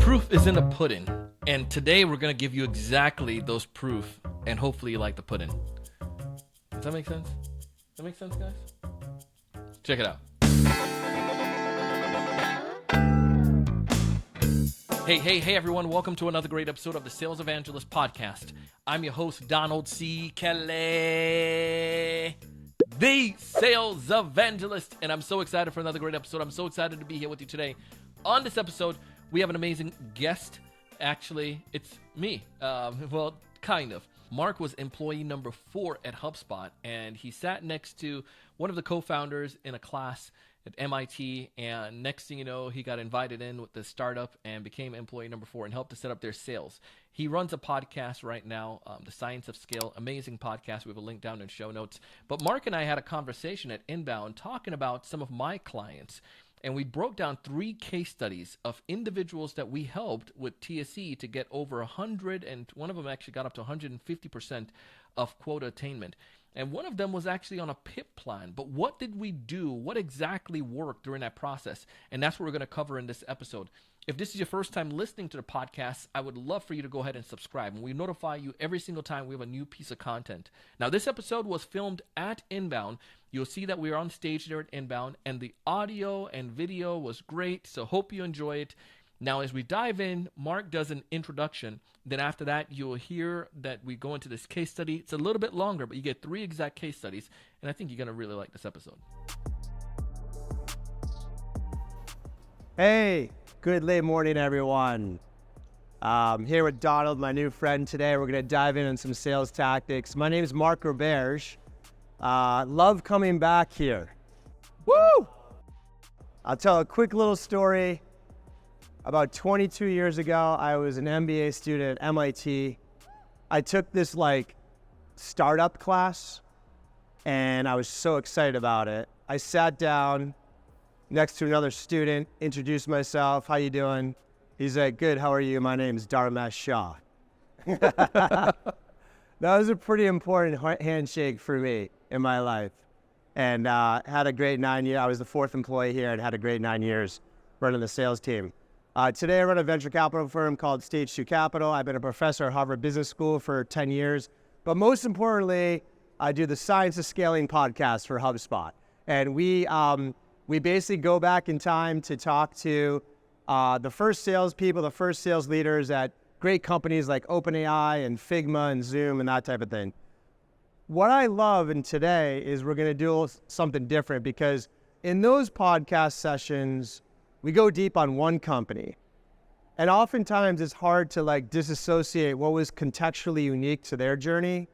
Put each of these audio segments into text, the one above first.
proof is in the pudding, and today we're going to give you exactly those proof, and hopefully you like the pudding. Does that make sense? Does that make sense, guys? Check it out. Hey, everyone. Welcome to another great episode of the Sales Evangelist Podcast. I'm your host, Donald C. Kelly, the Sales Evangelist, and I'm so excited for another great episode. I'm so excited to be here with you today. On this episode, we have an amazing guest. Actually, it's me. Well, kind of. Mark was employee number 4 at HubSpot, and he sat next to one of the co-founders in a class at MIT, and next thing you know, he got invited in with the startup and became employee number 4 and helped to set up their sales. He runs a podcast right now, The Science of Scale, amazing podcast. We have a link down in show notes. But Mark and I had a conversation at Inbound talking about some of my clients, and we broke down 3 case studies of individuals that we helped with TSE to get over 100, and one of them actually got up to 150% of quota attainment. And one of them was actually on a PIP plan. But what did we do? What exactly worked during that process? And that's what we're going to cover in this episode. If this is your first time listening to the podcast, I would love for you to go ahead and subscribe. And we notify you every single time we have a new piece of content. Now, this episode was filmed at Inbound. You'll see that we are on stage there at Inbound, and the audio and video was great, so hope you enjoy it. Now, as we dive in, Mark does an introduction. Then after that, you'll hear that we go into this case study. It's a little bit longer, but you get 3 exact case studies, and I think you're going to really like this episode. Hey, good late morning, everyone. Here with Donald, my new friend today. We're going to dive in on some sales tactics. My name is Mark Roberge. Love coming back here. Woo! I'll tell a quick little story. About 22 years ago, I was an MBA student at MIT. I took this startup class, and I was so excited about it. I sat down next to another student, introduced myself. How you doing? He's like, good, how are you? My name's Dharmesh Shah. That was a pretty important handshake for me in my life. And had a great 9 years. I was the 4th employee here and had a great 9 years running the sales team. Today I run a venture capital firm called Stage 2 Capital. I've been a professor at Harvard Business School for 10 years. But most importantly, I do the Science of Scaling podcast for HubSpot. And we basically go back in time to talk to the first salespeople, the first sales leaders at great companies like OpenAI and Figma and Zoom and that type of thing. What I love in today is we're going to do something different, because in those podcast sessions, we go deep on one company. And oftentimes it's hard to disassociate what was contextually unique to their journey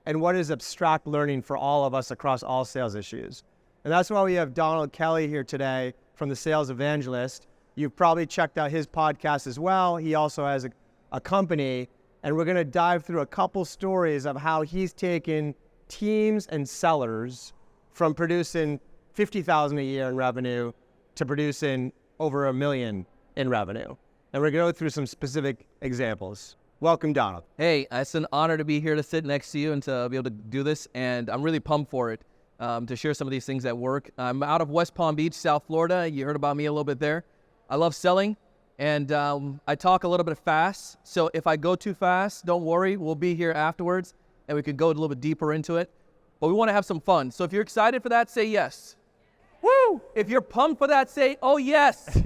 and what is abstract learning for all of us across all sales issues. And that's why we have Donald Kelly here today from the Sales Evangelist. You've probably checked out his podcast as well. He also has a company, and we're going to dive through a couple stories of how he's taken teams and sellers from producing $50,000 a year in revenue to producing over $1 million in revenue. And we're going to go through some specific examples. Welcome, Donald. Hey, it's an honor to be here to sit next to you and to be able to do this, and I'm really pumped for it, to share some of these things at work. I'm out of West Palm Beach, South Florida. You heard about me a little bit there. I love selling, and I talk a little bit fast, so if I go too fast, don't worry. We'll be here afterwards, and we can go a little bit deeper into it. But we want to have some fun. So if you're excited for that, say yes. Woo! If you're pumped for that, say, oh, yes.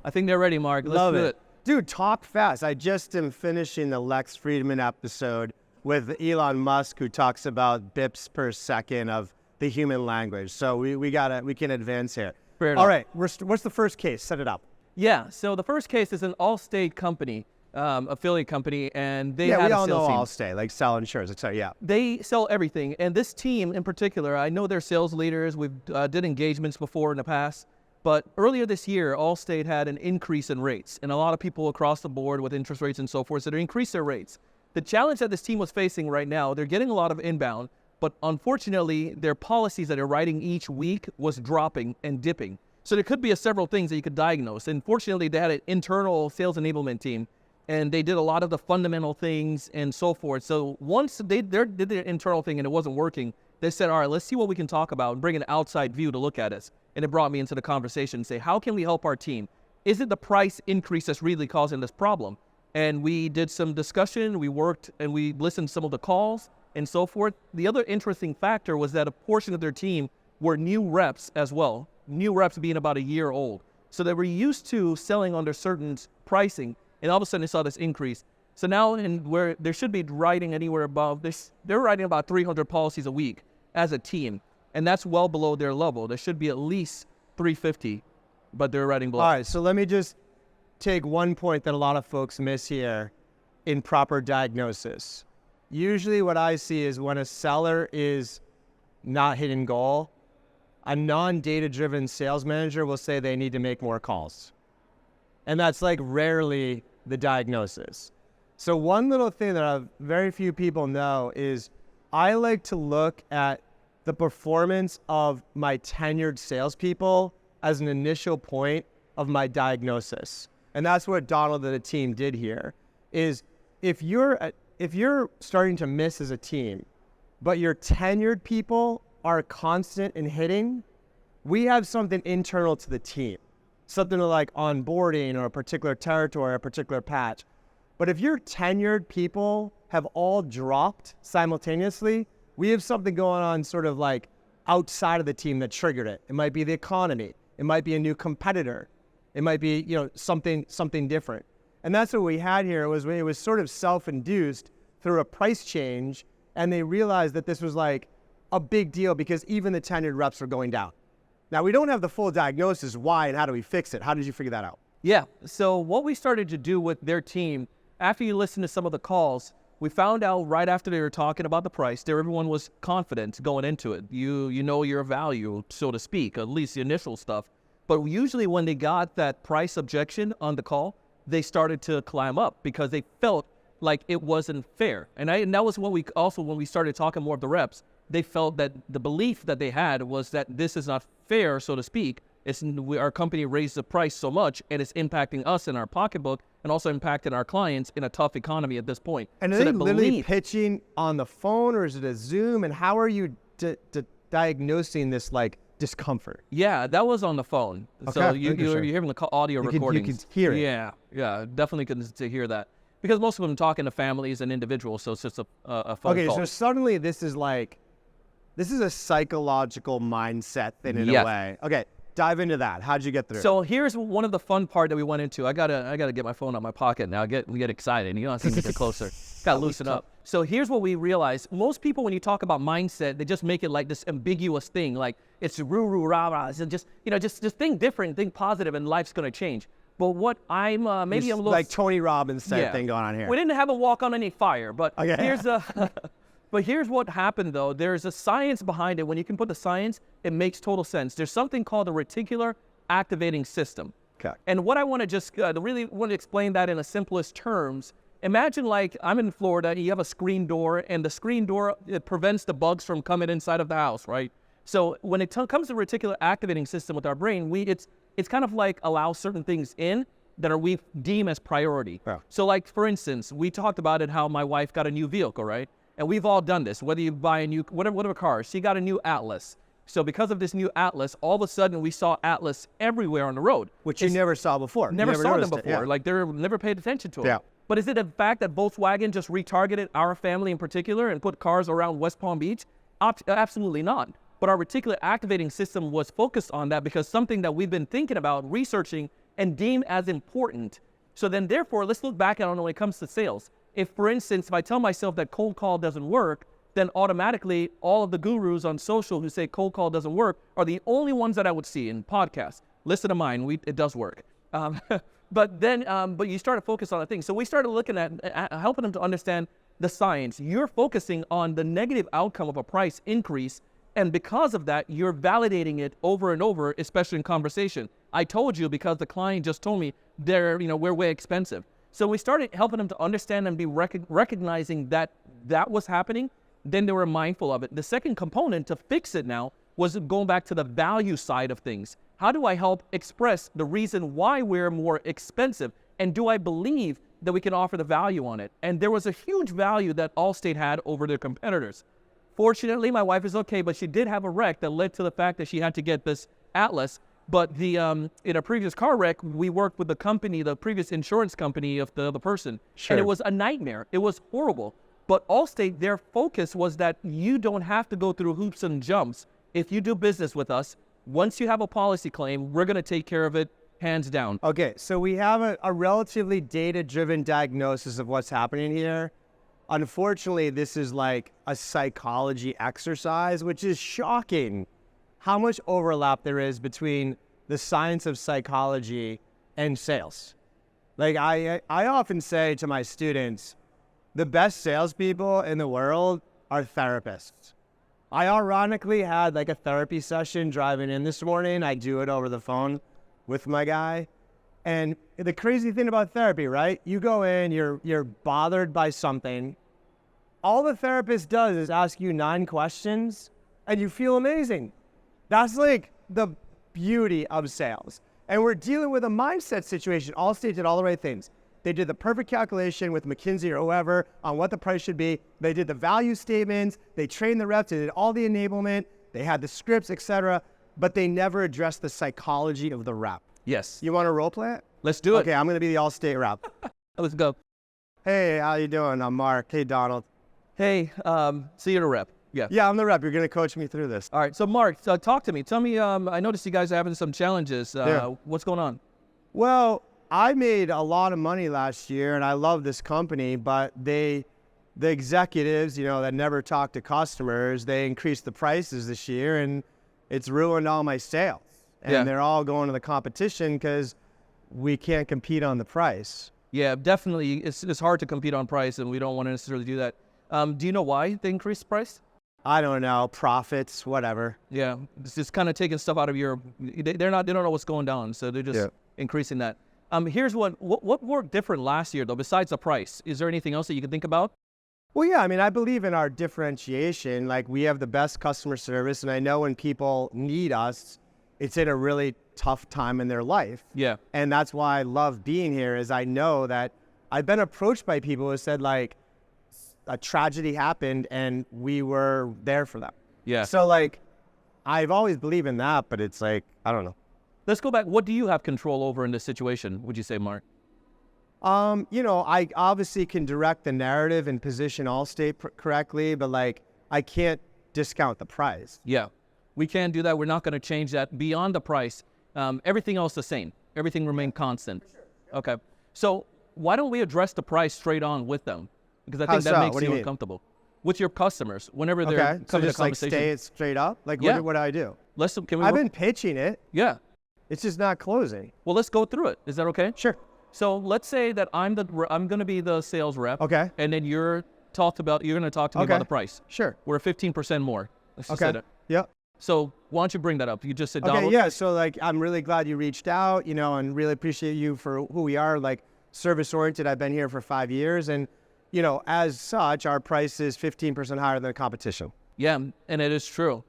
I think they're ready, Mark. Let's do it. Dude, talk fast. I just am finishing the Lex Friedman episode with Elon Musk, who talks about bips per second of the human language. So we can advance here. Fair enough. All right, what's the first case? Set it up. Yeah, so the first case is an Allstate company, affiliate company, and they had we a all know sales team. Allstate, sell insurance, etc. Yeah. They sell everything, and this team in particular, I know they're sales leaders. We've did engagements before in the past, but earlier this year, Allstate had an increase in rates, and a lot of people across the board with interest rates and so forth said they increased their rates. The challenge that this team was facing right now, they're getting a lot of inbound, but unfortunately, their policies that they're writing each week was dropping and dipping. So there could be several things that you could diagnose. And fortunately, they had an internal sales enablement team, and they did a lot of the fundamental things and so forth. So once they did their internal thing and it wasn't working, they said, all right, let's see what we can talk about and bring an outside view to look at us. And it brought me into the conversation and say, how can we help our team? is it the price increase that's really causing this problem? And we did some discussion, we worked, and we listened to some of the calls and so forth. The other interesting factor was that a portion of their team were new reps as well, new reps being about a year old. So they were used to selling under certain pricing, and all of a sudden they saw this increase. So now where they should be writing anywhere above this, they're writing about 300 policies a week as a team, and that's well below their level. There should be at least 350, but they're writing below. All right, so let me just take one point that a lot of folks miss here in proper diagnosis. Usually what I see is when a seller is not hitting goal, a non-data driven sales manager will say they need to make more calls. And that's like rarely the diagnosis. So one little thing that very few people know is I like to look at the performance of my tenured salespeople as an initial point of my diagnosis. And that's what Donald and the team did here, is if you're starting to miss as a team, but your tenured people are constant in hitting, we have something internal to the team, something like onboarding or a particular territory or a particular patch. But if your tenured people have all dropped simultaneously, we have something going on sort of like outside of the team that triggered it. It might be the economy. It might be a new competitor. It might be, something different. And that's what we had here. It was sort of self-induced through a price change, and they realized that this was like a big deal because even the tenured reps were going down. Now, we don't have the full diagnosis, why and how do we fix it? How did you figure that out? Yeah, so what we started to do with their team, after you listen to some of the calls, we found out right after they were talking about the price, everyone was confident going into it. You know your value, so to speak, at least the initial stuff. But usually when they got that price objection on the call, they started to climb up because they felt like it wasn't fair. And that was what when we started talking more of the reps, they felt that the belief that they had was that this is not fair, so to speak. Our company raised the price so much, and it's impacting us in our pocketbook and also impacting our clients in a tough economy at this point. And are they literally pitching on the phone, or is it a Zoom? And how are you diagnosing this like discomfort? Yeah, that was on the phone. Okay, so you're hearing the audio recordings. You can hear it. Yeah, definitely to hear that. Because most of them talking to families and individuals, so it's just a phone call. Okay, so suddenly this is a psychological mindset thing in a way. Okay, dive into that. How'd you get through? So here's one of the fun part that we went into. I gotta get my phone out of my pocket now. We get excited. You know, see me get closer. Gotta loosen up. So here's what we realized. Most people, when you talk about mindset, they just make it like this ambiguous thing, like it's roo rah rah. So just think different, think positive, and life's gonna change. But what I'm a little like Tony Robbins thing going on here. We didn't have a walk on any fire, but okay. here's what happened though. There's a science behind it. When you can put the science, it makes total sense. There's something called the reticular activating system. Okay. And what I want to just really want to explain that in the simplest terms. Imagine like I'm in Florida, you have a screen door, and the screen door, it prevents the bugs from coming inside of the house, right? So when it comes to reticular activating system with our brain, it's kind of like allow certain things in that we deem as priority. Yeah. So like, for instance, we talked about it, how my wife got a new vehicle, right? And we've all done this, whether you buy a new, whatever car, she got a new Atlas. So because of this new Atlas, all of a sudden we saw Atlas everywhere on the road. Which you never saw before. Never saw them before. Yeah. Like they never paid attention to them. Yeah. But is it a fact that Volkswagen just retargeted our family in particular and put cars around West Palm Beach? Absolutely not. But our reticular activating system was focused on that because something that we've been thinking about, researching, and deemed as important. So then therefore, let's look back at it when it comes to sales. If, for instance, if I tell myself that cold call doesn't work, then automatically all of the gurus on social who say cold call doesn't work are the only ones that I would see in podcasts. Listen to mine, it does work. But you start to focus on the thing. So we started looking at helping them to understand the science. You're focusing on the negative outcome of a price increase, and because of that, you're validating it over and over, especially in conversation. I told you because the client just told me we're way expensive. So we started helping them to understand and be recognizing that was happening. Then they were mindful of it. The second component to fix it now was going back to the value side of things. How do I help express the reason why we're more expensive? And do I believe that we can offer the value on it? And there was a huge value that Allstate had over their competitors. Fortunately, my wife is okay, but she did have a wreck that led to the fact that she had to get this Atlas. But the in a previous car wreck, we worked with the company, the previous insurance company of the other person, Sure. and it was a nightmare. It was horrible. But Allstate, their focus was that you don't have to go through hoops and jumps. If you do business with us, once you have a policy claim, we're going to take care of it, hands down. Okay, so we have a relatively data-driven diagnosis of what's happening here. Unfortunately, this is like a psychology exercise, which is shocking how much overlap there is between the science of psychology and sales. Like I often say to my students, the best salespeople in the world are therapists. I ironically had like a therapy session driving in this morning. I do it over the phone with my guy. And the crazy thing about therapy, right? You go in, you're bothered by something. All the therapist does is ask you 9 questions and you feel amazing. That's like the beauty of sales. And we're dealing with a mindset situation. Allstate did all the right things. They did the perfect calculation with McKinsey or whoever on what the price should be. They did the value statements. They trained the reps. They did all the enablement. They had the scripts, etc. But they never addressed the psychology of the rep. Yes. You want to role play it? Let's do it. Okay, I'm going to be the Allstate rep. Let's go. Hey, how you doing? I'm Mark. Hey, Donald. Hey, see you at a rep. Yeah. Yeah, I'm the rep. You're going to coach me through this. All right. So, Mark, talk to me. Tell me, I noticed you guys are having some challenges. Yeah. What's going on? Well, I made a lot of money last year, and I love this company, but the executives, that never talk to customers, they increased the prices this year, and it's ruined all my sales. And they're all going to the competition because we can't compete on the price. Yeah, definitely. It's hard to compete on price, and we don't want to necessarily do that. Do you know why they increased the price? I don't know, profits, whatever. Yeah, it's just kind of taking stuff out of they don't know what's going down, so they're just increasing that. Here's what worked different last year though, besides the price. Is there anything else that you can think about? Well, yeah, I mean, I believe in our differentiation. Like, we have the best customer service, and I know when people need us, it's in a really tough time in their life. Yeah. And that's why I love being here, is I know that I've been approached by people who said, like, a tragedy happened and we were there for them. Yeah. So, like, I've always believed in that, but it's like, I don't know. Let's go back. What do you have control over in this situation, would you say, Mark? I obviously can direct the narrative and position Allstate correctly, but like, I can't discount the price. Yeah, we can do that. We're not going to change that beyond the price. Everything else the same. Everything remained constant. Sure. Okay. So why don't we address the price straight on with them? Because I think that makes you uncomfortable. With your customers, whenever they're coming so to just conversation. Like stay it straight up? Like, Yeah. what do I do? I've been pitching it. Yeah. It's just not closing. Well, let's go through it. Is that okay? Sure. So let's say that I'm going to be the sales rep. Okay. And then you're going to talk to me about the price. Sure. We're 15% more. Let's just say Okay. that. Yep. So why don't you bring that up? You just said, Okay, Donald. yeah. So like, I'm really glad you reached out, and really appreciate you for who we are, like service oriented. I've been here for 5 years, and as such, our price is 15% higher than the competition. Yeah, and it is true.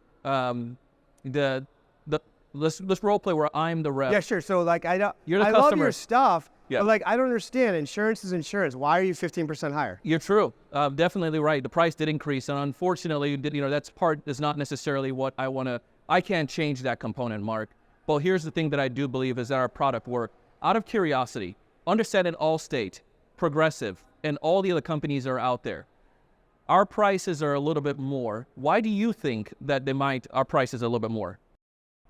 Let's role play where I'm the rep. Yeah, sure. So like, You're the I love customer. your stuff, Yeah. but like, I don't understand. Insurance is insurance. Why are you 15% higher? You're true. Definitely right. The price did increase, and unfortunately, that's not necessarily what I want to. I can't change that component, Mark. But here's the thing that I do believe is that our product work. Out of curiosity, understanding Allstate, Progressive, and all the other companies that are out there, our prices are a little bit more. Why do you think that our prices are a little bit more?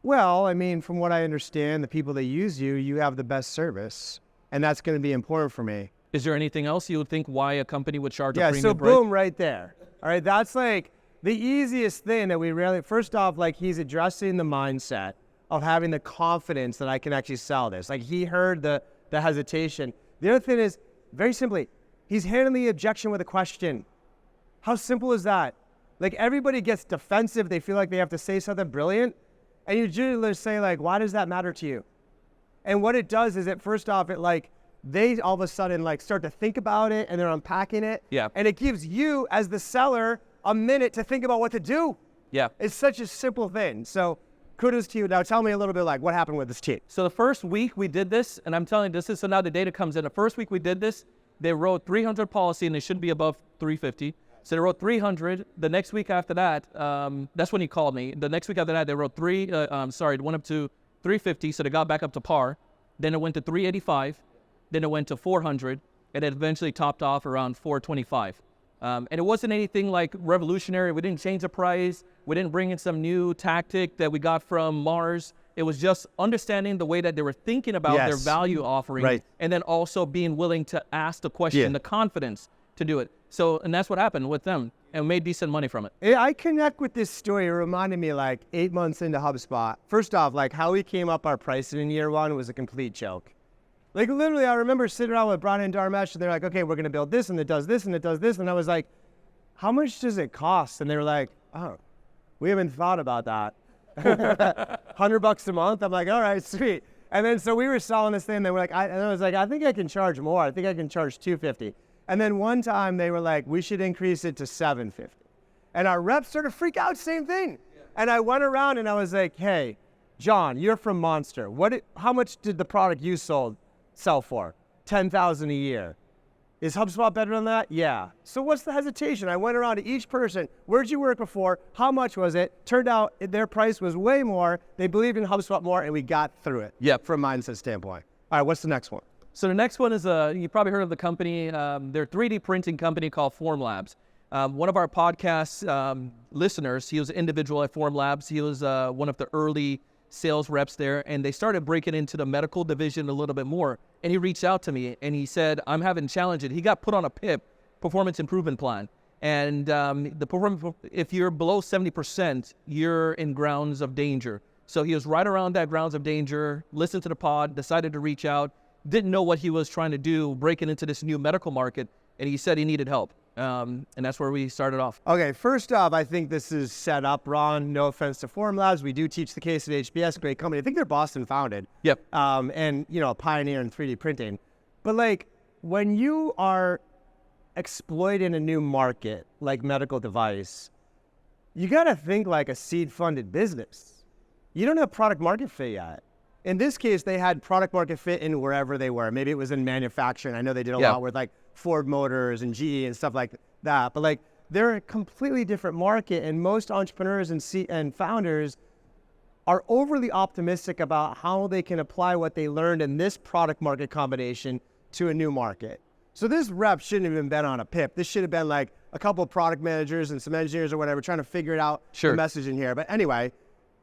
Well, I mean, from what I understand, the people that use you have the best service, and that's going to be important for me. Is there anything else you would think why a company would charge a Yeah, premium so price? boom, right there. All right, that's like the easiest thing that we really, first off, like he's addressing the mindset of having the confidence that I can actually sell this. Like he heard the hesitation. The other thing is, very simply, he's handling the objection with a question. How simple is that? Like everybody gets defensive. They feel like they have to say something brilliant. And you generally say like, why does that matter to you? And what it does is first off, they all of a sudden like start to think about it and they're unpacking it. Yeah. And it gives you as the seller a minute to think about what to do. Yeah. It's such a simple thing. So kudos to you. Now tell me a little bit like what happened with this team. So the first week we did this, and I'm telling you this is, so now the data comes in. The first week we did this, they wrote 300 policy and they should be above 350. So they wrote 300. The next week after that, that's when he called me. The next week after that, they wrote it went up to $350, so they got back up to par. Then it went to $385. Then it went to $400, and it eventually topped off around $425. And it wasn't anything like revolutionary. We didn't change the price. We didn't bring in some new tactic that we got from Mars. It was just understanding the way that they were thinking about their value offering, and then also being willing to ask the question, the confidence to do it. So, and that's what happened with them, and made decent money from it. I connect with this story. It reminded me like 8 months into HubSpot. First off, like how we came up our pricing in year one was a complete joke. Like literally, I remember sitting around with Brian and Dharmesh, and they're like, okay, we're going to build this, and it does this, and it does this. And I was like, how much does it cost? And they were like, oh, we haven't thought about that. $100 a month? I'm like, all right, sweet. And then so we were selling this thing, and they were like, and I was like, I think I can charge more. I think I can charge $250. And then one time they were like, we should increase it to $750. And our reps started to freak out, same thing. And I went around and I was like, hey, John, you're from Monster. How much did the product you sold sell for? $10,000 a year. Is HubSpot better than that? Yeah. So what's the hesitation? I went around to each person. Where'd you work before? How much was it? Turned out their price was way more. They believed in HubSpot more, and we got through it. From a mindset standpoint. All right, what's the next one? So the next one is, you probably heard of the company. They're a 3D printing company called Formlabs. One of our podcast listeners, he was an individual at Formlabs. He was one of the early sales reps there, and they started breaking into the medical division a little bit more. And he reached out to me, and he said, I'm having challenges. He got put on a PIP, performance improvement plan. And if you're below 70%, you're in grounds of danger. So he was right around that grounds of danger, listened to the pod, decided to reach out, didn't know what he was trying to do, breaking into this new medical market, and he said he needed help. And that's where we started off. Okay, first off, I think this is set up, Ron. No offense to Formlabs. We do teach the case at HBS, great company. I think they're Boston founded. And, a pioneer in 3D printing. But like, when you are exploiting a new market, like medical device, you got to think like a seed-funded business. You don't have product market fit yet. In this case, they had product market fit in wherever they were. Maybe it was in manufacturing. I know they did a lot with like Ford Motors and GE and stuff like that. But like, they're a completely different market, and most entrepreneurs and founders are overly optimistic about how they can apply what they learned in this product market combination to a new market. So this rep shouldn't have even been on a PIP. This should have been like a couple of product managers and some engineers or whatever trying to figure it out, the messaging here. But anyway,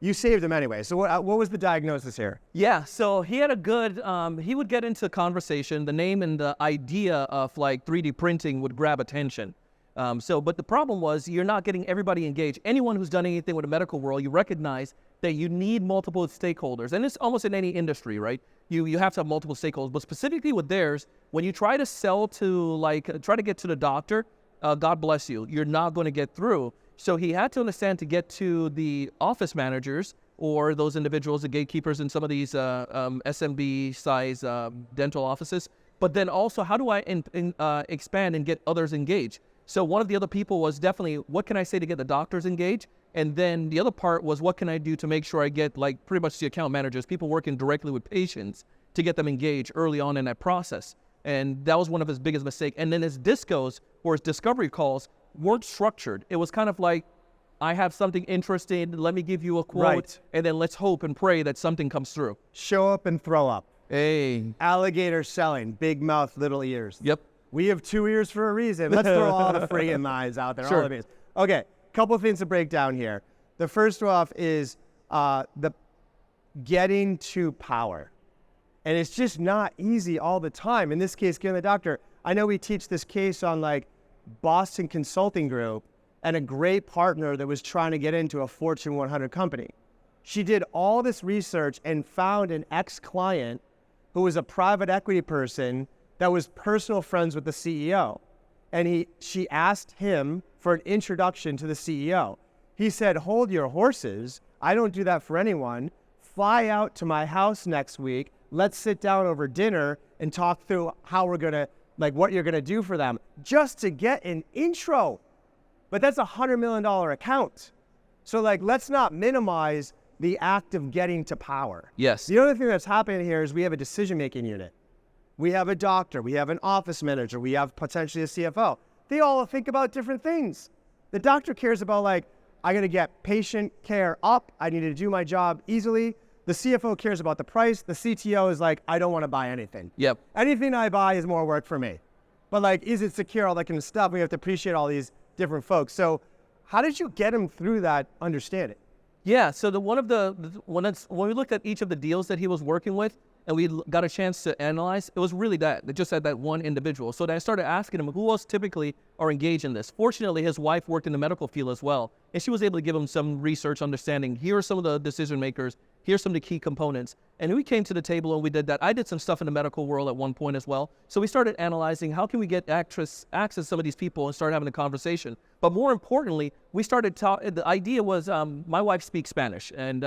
you saved him anyway. So what was the diagnosis here? Yeah, so he had a good, he would get into conversation. The name and the idea of like 3D printing would grab attention. But the problem was you're not getting everybody engaged. Anyone who's done anything with the medical world, you recognize that you need multiple stakeholders. And it's almost in any industry, right? You have to have multiple stakeholders. But specifically with theirs, when you try to sell to try to get to the doctor, God bless you, you're not going to get through. So he had to understand to get to the office managers or those individuals, the gatekeepers in some of these SMB size dental offices. But then also, how do I expand and get others engaged? So one of the other people was definitely, what can I say to get the doctors engaged? And then the other part was, what can I do to make sure I get like pretty much the account managers, people working directly with patients, to get them engaged early on in that process. And that was one of his biggest mistakes. And then his discos, or his discovery calls, weren't structured. It was kind of like, I have something interesting, let me give you a quote, and then let's hope and pray that something comes through. Show up and throw up. Hey. Alligator selling, big mouth, little ears. Yep. We have 2 ears for a reason. Let's throw all the friggin' lines out there. All of it. Okay, couple things to break down here. The first off is the getting to power. And it's just not easy all the time. In this case, getting the doctor. I know we teach this case on like Boston Consulting Group and a great partner that was trying to get into a Fortune 100 company. She did all this research and found an ex-client who was a private equity person that was personal friends with the CEO. And she asked him for an introduction to the CEO. He said, hold your horses. I don't do that for anyone. Fly out to my house next week. Let's sit down over dinner and talk through how we're going to, like what you're going to do for them, just to get an intro. But that's a $100 million account. So like, let's not minimize the act of getting to power. Yes. The other thing that's happening here is we have a decision-making unit. We have a doctor, we have an office manager, we have potentially a CFO. They all think about different things. The doctor cares about like, I got to get patient care up. I need to do my job easily. The CFO cares about the price. The CTO is like, I don't want to buy anything. Yep. Anything I buy is more work for me. But like, is it secure? All that kind of stuff. We have to appreciate all these different folks. So how did you get him through that understanding? Yeah, so when we looked at each of the deals that he was working with, and we got a chance to analyze, it was really that. They just had that one individual. So then I started asking him who else typically are engaged in this. Fortunately, his wife worked in the medical field as well, and she was able to give him some research understanding. Here are some of the decision makers. Here's some of the key components. And we came to the table and we did that. I did some stuff in the medical world at one point as well. So we started analyzing how can we get access to some of these people and start having a conversation. But more importantly, we started the idea was my wife speaks Spanish, and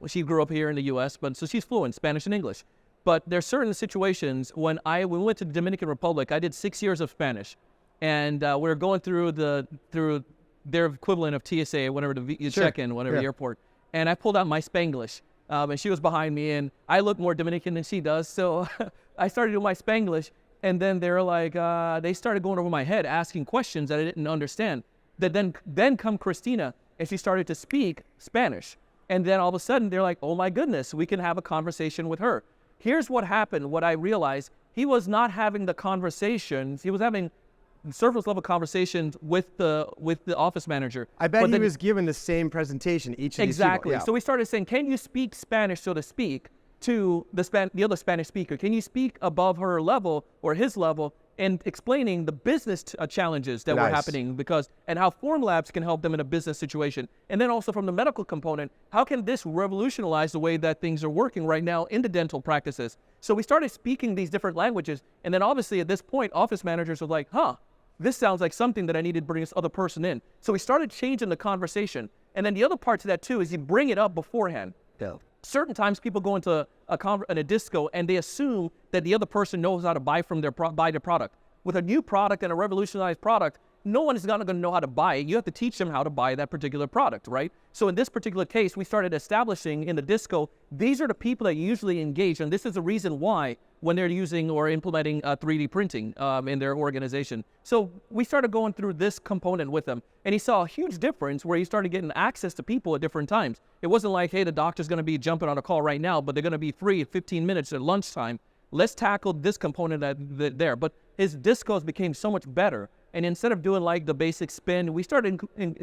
she grew up here in the U.S., but so she's fluent Spanish and English. But there's certain situations when we went to the Dominican Republic, I did 6 years of Spanish, and we were going through their equivalent of TSA, whenever you check in, whatever the airport, and I pulled out my Spanglish, and she was behind me, and I look more Dominican than she does, so I started doing my Spanglish, and then they're like, they started going over my head, asking questions that I didn't understand. That then come Christina, and she started to speak Spanish. And then all of a sudden, they're like, oh my goodness, we can have a conversation with her. Here's what happened. What I realized, he was not having the conversations. He was having surface level conversations with the office manager. I bet he was given the same presentation each of these people. Exactly. So we started saying, can you speak Spanish, so to speak, to the other Spanish speaker? Can you speak above her level or his level and explaining the business challenges that were happening and how Formlabs can help them in a business situation. And then also from the medical component, how can this revolutionize the way that things are working right now in the dental practices? So we started speaking these different languages. And then obviously at this point, office managers were like, this sounds like something that I needed to bring this other person in. So we started changing the conversation. And then the other part to that too is you bring it up beforehand. Yeah. Certain times people go into a disco and they assume that the other person knows how to buy their product. With a new product and a revolutionized product, no one is going to know how to buy it. You have to teach them how to buy that particular product, right? So in this particular case, we started establishing in the disco, these are the people that usually engage, and this is the reason why when they're using or implementing 3D printing in their organization. So we started going through this component with them, and he saw a huge difference where he started getting access to people at different times. It wasn't like, hey, the doctor's going to be jumping on a call right now, but they're going to be free at 15 minutes at lunchtime. Let's tackle this component there. But his discos became so much better. And instead of doing like the basic spin, we started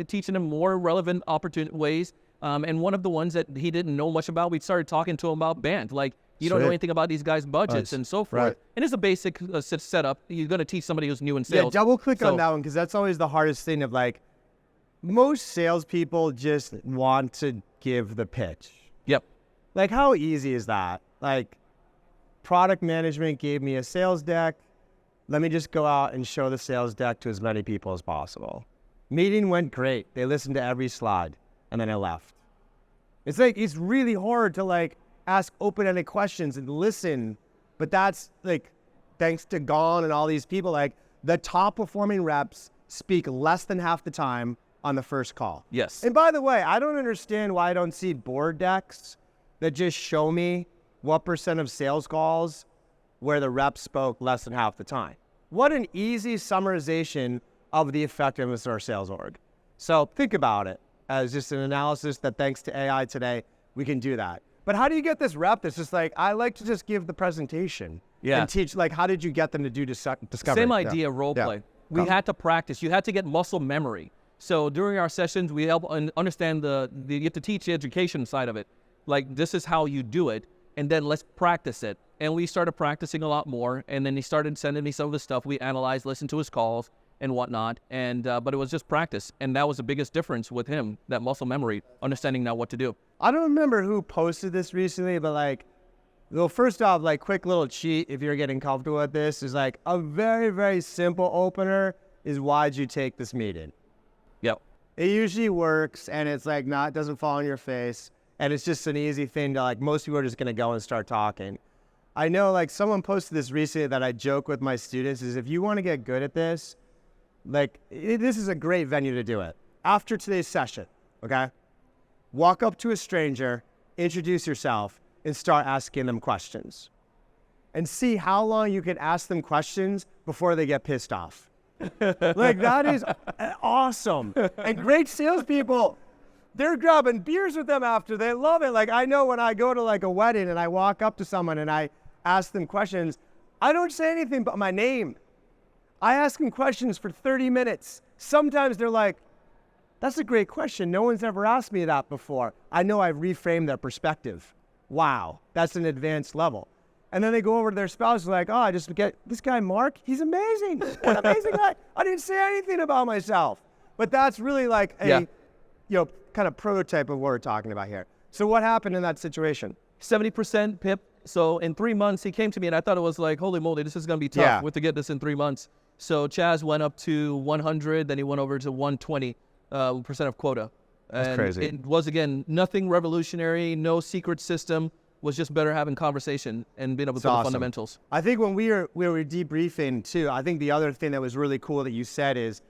teaching him more relevant ways. And one of the ones that he didn't know much about, we started talking to him about band. Like, you don't know anything about these guys' budgets and so forth. Right. And it's a basic setup. You're going to teach somebody who's new in sales. Yeah, double click on that one, because that's always the hardest thing of like, most salespeople just want to give the pitch. Yep. Like, how easy is that? Like, product management gave me a sales deck. Let me just go out and show the sales deck to as many people as possible. Meeting went great. They listened to every slide, and then I left. It's like, it's really hard to like ask open-ended questions and listen, but that's like, thanks to Gone and all these people, like the top performing reps speak less than half the time on the first call. Yes. And by the way, I don't understand why I don't see board decks that just show me what % of sales calls where the rep spoke less than half the time. What an easy summarization of the effectiveness of our sales org. So think about it as just an analysis that thanks to AI today, we can do that. But how do you get this rep that's just like, I like to just give the presentation and teach, like, how did you get them to do discovery? Same idea, role play. We had to practice. You had to get muscle memory. So during our sessions, we help understand you have to teach the education side of it. Like, this is how you do it, and then let's practice it. And we started practicing a lot more, and then he started sending me some of the stuff. We analyzed, listened to his calls and whatnot, and but it was just practice. And that was the biggest difference with him, that muscle memory, understanding now what to do. I don't remember who posted this recently, but like, well, first off, like, quick little cheat if you're getting comfortable with this is like a very, very simple opener is, why'd you take this meeting? Yep. It usually works, and it's like doesn't fall on your face, and it's just an easy thing to like, most people are just gonna go and start talking. I know like someone posted this recently that I joke with my students is, if you want to get good at this, like this is a great venue to do it. After today's session, okay? Walk up to a stranger, introduce yourself, and start asking them questions. And see how long you can ask them questions before they get pissed off. Like, that is awesome. And great salespeople, they're grabbing beers with them after. They love it. Like, I know when I go to like a wedding and I walk up to someone and I ask them questions, I don't say anything but my name. I ask them questions for 30 minutes. Sometimes they're like, that's a great question. No one's ever asked me that before. I know I've reframed their perspective. Wow, that's an advanced level. And then they go over to their spouse, like, oh, I just get this guy, Mark, he's amazing. What an amazing guy. I didn't say anything about myself. But that's really like a, kind of prototype of what we're talking about here. So what happened in that situation? 70% PIP. So in 3 months, he came to me and I thought it was like, holy moly, this is going to be tough to get this in 3 months. So Chaz went up to 100, then he went over to 120% of quota. That's crazy. It was, again, nothing revolutionary, no secret system. Was just better having conversation and being able to put the fundamentals. I think when we were debriefing too, I think the other thing that was really cool that you said is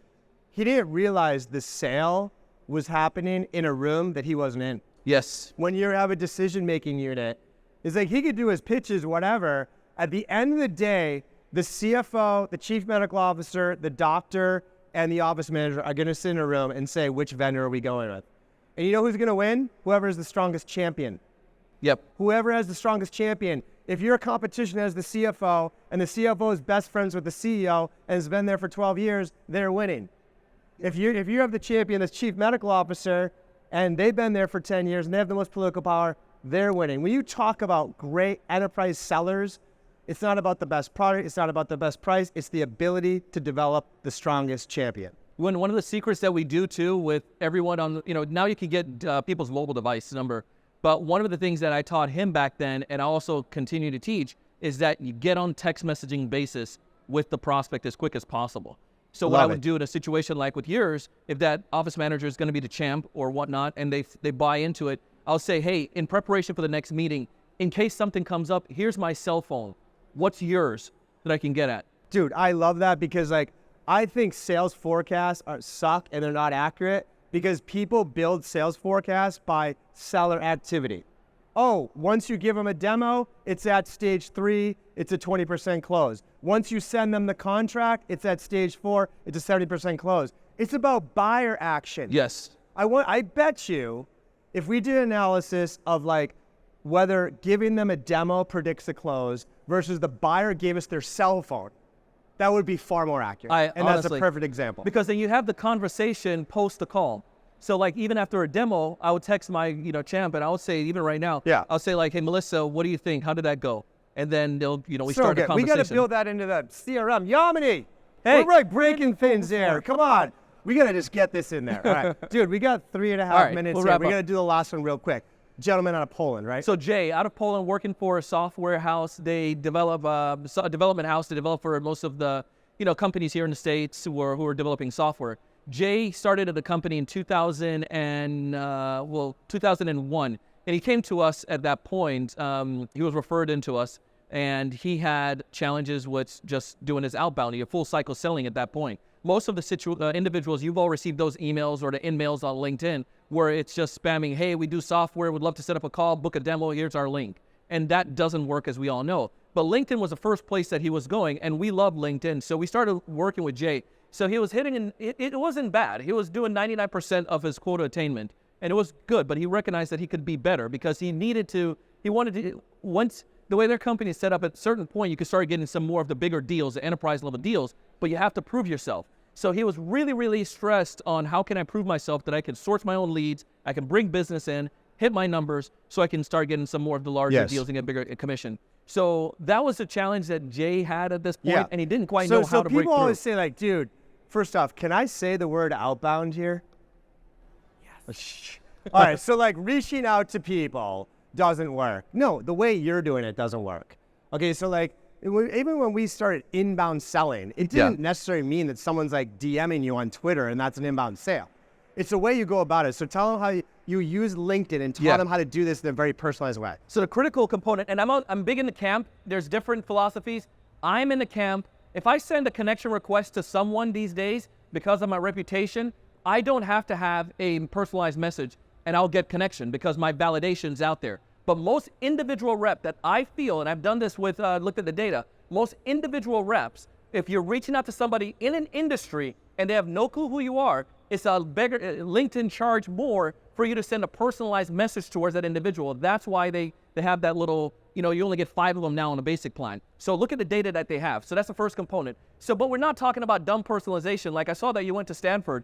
he didn't realize the sale was happening in a room that he wasn't in. Yes. When you have a decision-making unit, it's like he could do his pitches, whatever. At the end of the day, the CFO, the chief medical officer, the doctor, and the office manager are going to sit in a room and say, which vendor are we going with? And you know who's going to win? Whoever is the strongest champion. Yep. Whoever has the strongest champion. If your competition has the CFO and the CFO is best friends with the CEO and has been there for 12 years, they're winning. If you have the champion that's chief medical officer and they've been there for 10 years and they have the most political power, they're winning. When you talk about great enterprise sellers, it's not about the best product, it's not about the best price, it's the ability to develop the strongest champion. One of the secrets that we do too with everyone on, now you can get people's mobile device number. But one of the things that I taught him back then, and I also continue to teach, is that you get on text messaging basis with the prospect as quick as possible. So what I would do in a situation like with yours, if that office manager is going to be the champ or whatnot, and they buy into it, I'll say, hey, in preparation for the next meeting, in case something comes up, here's my cell phone. What's yours that I can get at? Dude, I love that because I think sales forecasts suck and they're not accurate. Because people build sales forecasts by seller activity. Oh, once you give them a demo, it's at stage 3, it's a 20% close. Once you send them the contract, it's at stage 4, it's a 70% close. It's about buyer action. Yes. I bet you, if we did analysis of whether giving them a demo predicts a close versus the buyer gave us their cell phone, that would be far more accurate. Honestly, that's a perfect example. Because then you have the conversation post the call. So even after a demo, I would text my champ and I would say, even right now, I'll say hey Melissa, what do you think? How did that go? And then they'll we start a conversation. We got to build that into the CRM. Yamini, hey, we're breaking things there. Come on. We got to just get this in there. All right. Dude, we got 3.5 minutes here. We got to do the last one real quick. Gentleman out of Poland, right? So Jay, out of Poland, working for a software house. They develop a development house to develop for most of the companies here in the States who are developing software. Jay started at the company in 2001, and he came to us at that point. He was referred into us, and he had challenges with just doing his outbound. He had full cycle selling at that point. Most of the individuals, you've all received those emails or the in-mails on LinkedIn where it's just spamming, hey, we do software, would love to set up a call, book a demo, here's our link. And that doesn't work, as we all know. But LinkedIn was the first place that he was going, and we love LinkedIn. So we started working with Jay. So he was hitting, it wasn't bad. He was doing 99% of his quota attainment, and it was good, but he recognized that he could be better because once the way their company is set up, at a certain point, you could start getting some more of the bigger deals, the enterprise level deals, but you have to prove yourself. So he was really, really stressed on how can I prove myself that I can source my own leads, I can bring business in, hit my numbers, so I can start getting some more of the larger deals and get bigger commission. So that was the challenge that Jay had at this point, and he didn't quite know how to break through. So people always say dude, first off, can I say the word outbound here? Yes. All right, so reaching out to people doesn't work. No, the way you're doing it doesn't work. Okay, so even when we started inbound selling, it didn't necessarily mean that someone's DMing you on Twitter and that's an inbound sale. It's the way you go about it. So tell them how you use LinkedIn and tell them how to do this in a very personalized way. So the critical component, and I'm big in the camp. There's different philosophies. I'm in the camp. If I send a connection request to someone these days because of my reputation, I don't have to have a personalized message and I'll get connection because my validation's out there. But most individual rep that I feel, and I've done this with, looked at the data, most individual reps, if you're reaching out to somebody in an industry and they have no clue who you are, it's a bigger, LinkedIn charge more for you to send a personalized message towards that individual. That's why they have that little, you only get 5 of them now on a basic plan. So look at the data that they have. So that's the first component. So, but we're not talking about dumb personalization. Like I saw that you went to Stanford.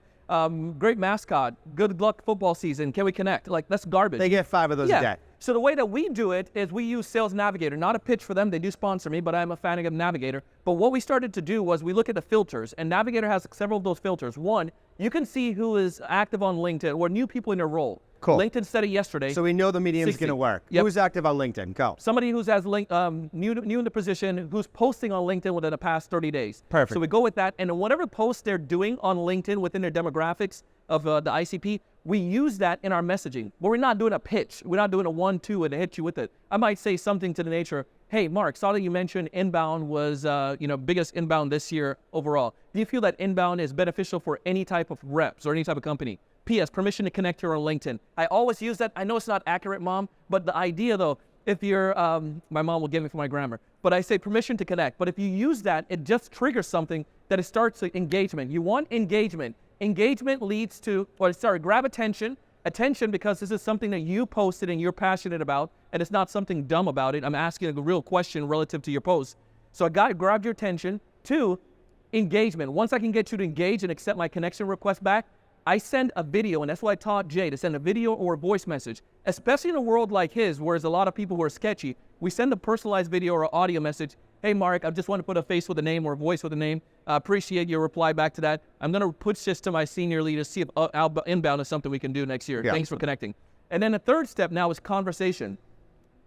Great mascot. Good luck football season. Can we connect? Like, that's garbage. They get 5 of those a day. So the way that we do it is we use Sales Navigator. Not a pitch for them. They do sponsor me, but I'm a fan of Navigator. But what we started to do was we look at the filters, and Navigator has several of those filters. One, you can see who is active on LinkedIn or new people in their role. Cool. LinkedIn said it yesterday. So we know the medium's 60. going to work. Yep. Who's active on LinkedIn? Go. Somebody who's new in the position, who's posting on LinkedIn within the past 30 days. Perfect. So we go with that, and whatever post they're doing on LinkedIn within their demographics of the ICP, we use that in our messaging. But we're not doing a pitch. We're not doing a 1-2 and hit you with it. I might say something to the nature, hey, Mark, saw that you mentioned inbound was, biggest inbound this year overall. Do you feel that inbound is beneficial for any type of reps or any type of company? P.S. Permission to connect here on LinkedIn. I always use that. I know it's not accurate, Mom, but the idea, though, if you're, my mom will get me for my grammar, but I say permission to connect. But if you use that, it just triggers something that it starts engagement. You want engagement. Engagement leads to, grab attention because this is something that you posted and you're passionate about, and it's not something dumb about it. I'm asking a real question relative to your post. So I grabbed your attention. 2, engagement. Once I can get you to engage and accept my connection request back, I send a video, and that's what I taught Jay, to send a video or a voice message. Especially in a world like his, where there's a lot of people who are sketchy, we send a personalized video or audio message. Hey, Mark, I just want to put a face with a name or a voice with a name. I appreciate your reply back to that. I'm going to push this to my senior leader, see if inbound is something we can do next year. Yeah. Thanks for connecting. And then the third step now is conversation.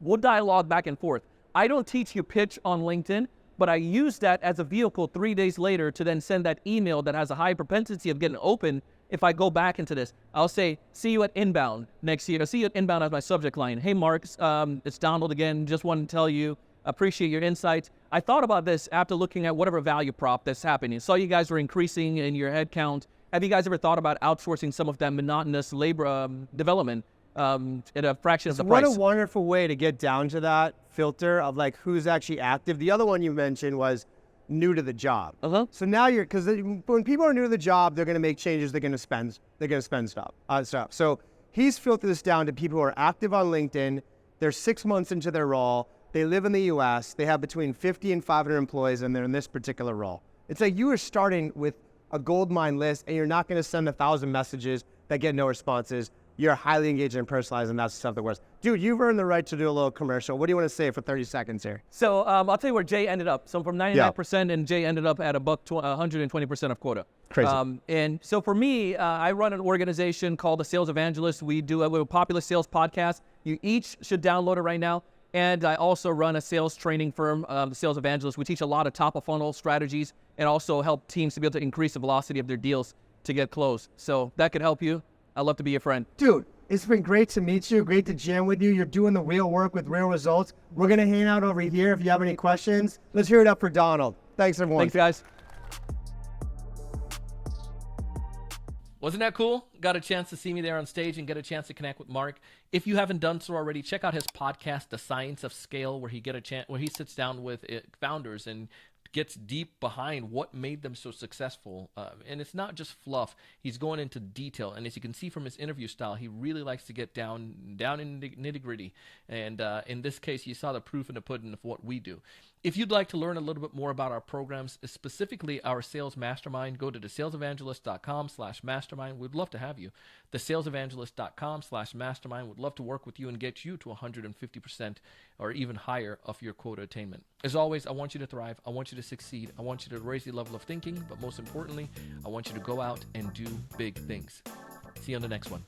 We'll dialogue back and forth. I don't teach you pitch on LinkedIn, but I use that as a vehicle 3 days later to then send that email that has a high propensity of getting open. If I go back into this, I'll say, see you at inbound next year. See you at inbound as my subject line. Hey, Mark, it's Donald again. Just want to tell you, appreciate your insights. I thought about this after looking at whatever value prop that's happening. Saw you guys were increasing in your head count. Have you guys ever thought about outsourcing some of that monotonous labor development at a fraction of the price? What a wonderful way to get down to that filter of like who's actually active. The other one you mentioned was new to the job. So now because when people are new to the job, they're going to make changes. They're going to spend stuff. So he's filtered this down to people who are active on LinkedIn. They're 6 months into their role. They live in the U.S. They have between 50 and 500 employees, and they're in this particular role. It's like you are starting with a gold mine list, and you're not going to send 1,000 messages that get no responses. You're highly engaged and personalized, and that's something worse. Dude, you've earned the right to do a little commercial. What do you want to say for 30 seconds here? So I'll tell you where Jay ended up. So from 99%, and Jay ended up at 120% of quota. Crazy. And so for me, I run an organization called the Sales Evangelist. We do a popular sales podcast. You each should download it right now. And I also run a sales training firm, the Sales Evangelist. We teach a lot of top-of-funnel strategies and also help teams to be able to increase the velocity of their deals to get closed. So that could help you. I'd love to be your friend. Dude, it's been great to meet you. Great to jam with you. You're doing the real work with real results. We're going to hang out over here if you have any questions. Let's hear it up for Donald. Thanks, everyone. Thanks, guys. Wasn't that cool? Got a chance to see me there on stage and get a chance to connect with Mark. If you haven't done so already, check out his podcast, The Science of Scale, where he sits down with founders and gets deep behind what made them so successful. And it's not just fluff. He's going into detail. And as you can see from his interview style, he really likes to get down in the nitty-gritty. And in this case, you saw the proof in the pudding of what we do. If you'd like to learn a little bit more about our programs, specifically our sales mastermind, go to thesalesevangelist.com/mastermind. We'd love to have you. Thesalesevangelist.com/mastermind. We'd love to work with you and get you to 150% or even higher of your quota attainment. As always, I want you to thrive. I want you to succeed. I want you to raise your level of thinking. But most importantly, I want you to go out and do big things. See you on the next one.